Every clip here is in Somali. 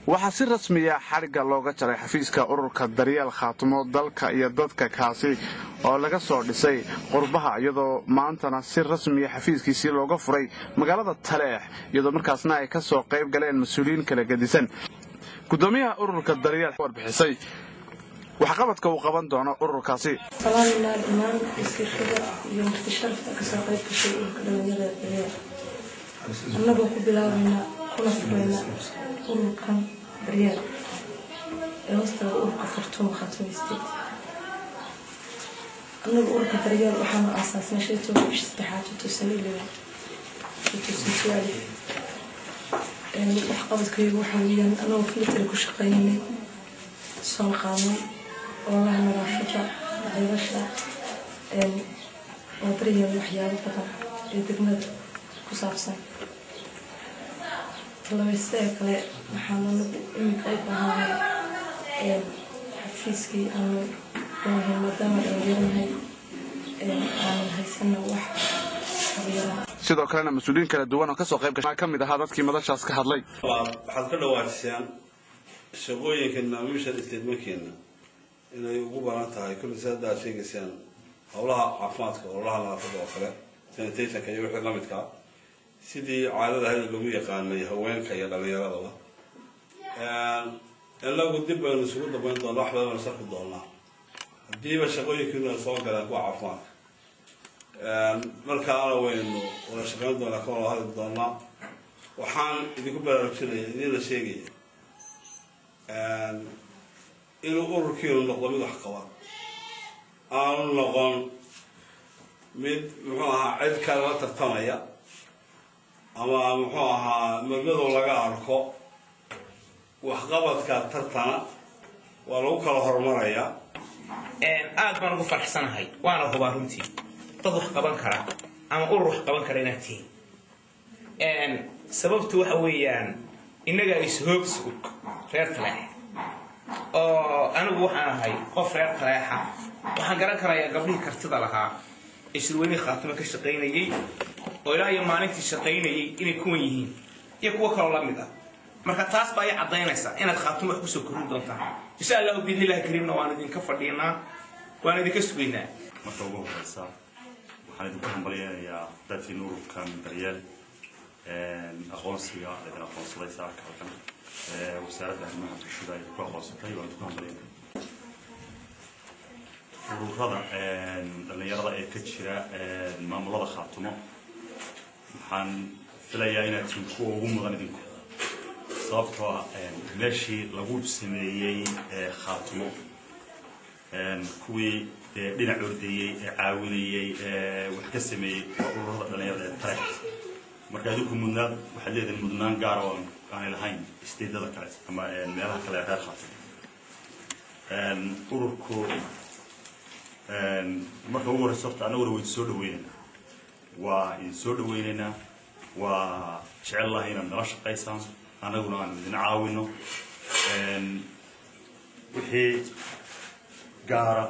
waxaa si rasmi ah xariga looga jaray xafiiska ururka daryeel khaatimo dalka iyo dadka kaasi oo laga soo dhisay qurbaha iyadoo maantana si rasmi ah xafiiskiisii looga furay magaalada Taleex iyadoo markaasna ay ka soo qayb galeen mas'uuliyiin kala gedisan gudoomiyaha ururka daryeel warbixisay waxqabadka uu qaban doono ururkaasi salaamina imaan iskirkada iyo mushtarafka ka soo qayb gashay dhalinyarada daryeel annagu ku bilaabana kuna furayna ururkan daryeel ee hoosta ururka furtay Xafis annagu ururka daryeel waxaan aasaasnay shay toos saddexaad tusaalay waxqabadkaygu waxa weeyaan annagu filter ku shaqeynay soo qaadnay والله مرافقة عيشة وطريقة الوحياة بطبعا يدقنا كصافصا الله يستيقظ محمد إنك أيضا حفيزكي أنا مدام الأولين هاي عن هاي سنة واحد sidoo kalena mas'uuliyiin kala duwan oo ka soo qayb gashay kamid ah dadkii madashaas ka hadlay waxaad ka dhawaajisaan shaqooyinka mission statementkeena inay ugu baahan tahay kulli saada sheegaysaan hawlaha caafimaadka hawlaha nadaafadda oo kale sanitationka iyo wixii la midka sidii caadada hay'adda lagu yaqaanay haweenka iyo dhalinyarada lagu dib baynu isugu dabayn doonaa wax badan oo sarfi doonaa hadiiba shaqooyinkiina soo galaan kuwa caafimaadka marka ana weynu wada shaqayn doonaa ka wada hadli doonaa waxaan idinku baraarujinaya idinla sheegaya inuu ururkiinu noqdo mid wax qaban aanu noqon mid muxuu ahaa cid kala tartamaya ama muxuu ahaa madmadow laga arko waxqabadka tartana waa lagu kala horumaraya aad baan ugu faraxsanahay waana hubaa runtii dad wax qaban kara ama urur wax qaban kara inaad tihiin sababtu waxa weeyaan innaga ishoogsi reer Taleex oo anigu waxaan ahay qof reer Taleex waxaan garan karayaa gabdhihii kartida lahaa isruweyni khaatimo ka shaqeynayay oo ilaa iyo maalintii shaqeynayay inay kuwan yihiin iyo kuwa kale la mid ah marka taas baa ay cadeynaysaa inaad khaatimo wax ku soo korin doontaan insha Allah biidnilaahi kariimna waan idinka fadhiinaa waan idinka sugaynaa marka ugu horeysa waxaan idinku hambalyeeyaa dadkii ururkan daryeel aqoonsiga ee aqoonsiga saarka halkan wasaaradda arrimaha bulshada ay ku aqoonsatay waan idinku hambalyeeyaa ururada dhalinyarada ee ka jira maamulada khaatimo waxaan filayaa inaad tihiin kuwa ugu mudan idinku sababtoo ah meeshii lagu sameeyey khaatimo kuwii dhinac ordayay caawinayay wax ka sameeyay ururada dhalinyarada ee Taleex marka idinku mudnaan waxa leedahay mudnaan gaar ah oo aan lahayn isteedada kale ama meelaha kale ee khaatimo ururku marka ugu horeysa anagu way soo dhaweynayna waa in soo dhaweynayna waa jecel lahayn inaad nala shaqaysaan anaguna aan idin caawino wixii gaara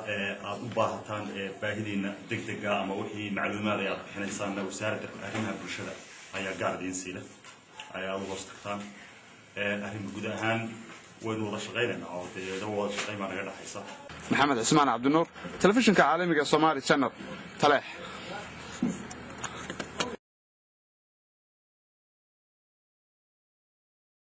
aad u baahataan baahidiina degdega ama wixii macluumaad ay bixinaysaan wasaaradda arrimaha bulshada ayaa gaar idin siila ayaa u hoos tagtaan arrimo guud ahaan waynu wada shaqaynaynaa oo wada shaqayn baa naga dhaxaysa maxamed cismaan cabdinuur telefishinka caalamiga Soomaali Channel Taleex